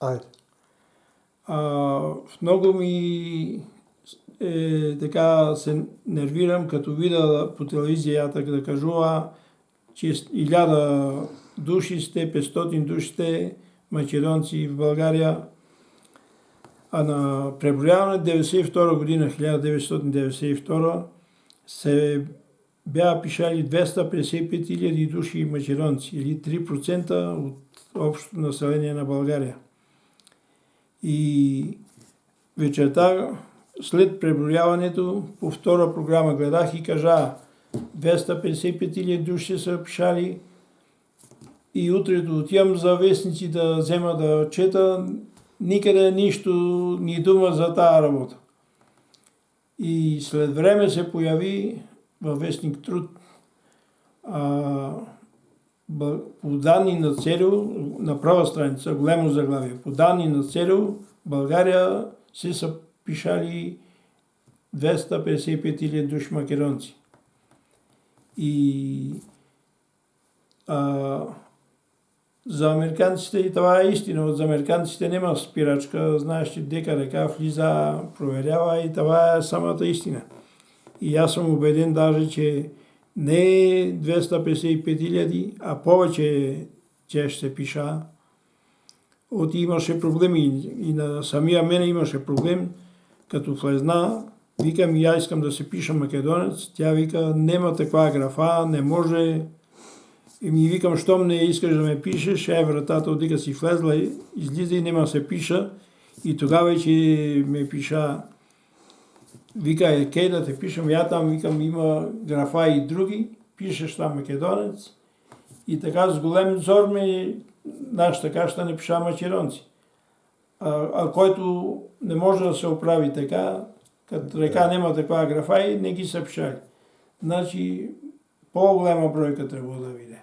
Айде. Много ми така се нервирам, като видя по телевизията да кажува, че 1000 души сте, 500 души сте македонци в България. А на преброяване 1992 година, 1992, се бяха пишали 255 000 души македонци, или 3% от общото население на България. И вечерта, след преброяването, по втора програма гледах и кажа 255 000 души са пишали и утре да отивам за вестници да взема да чета, никъде нищо, ни дума за тази работа. И след време се появи във вестник Труд по данни на ЦРУ, на права страница, голямо заглавие, по данни на ЦРУ, България са пишали 255 000 души македонци. И за американците и това е истина. За американците няма спирачка, знаеш, че дека река влиза, проверява и това е самата истина. И аз съм убеден даже, че не 255 000, а повече че ще се пиша. От имаше проблеми и на самия мене имаше проблем, като влезна, викам и аз искам да се пиша македонец, тя вика нема таква графа, не може. И ми викам, щом не искаш да ме пишеш, вратата отдика си влезла, излиза и нема се пиша. И тогава вече ме пиша, вика, кей да те пишем, я там викам, има графа и други, пишеш там македонец. И така с голем зор ми, така ще не пиша македонци. Който не може да се оправи така, като река нема такава графа и не ги са пишали. Значи, по-голяма бройка трябва да видя.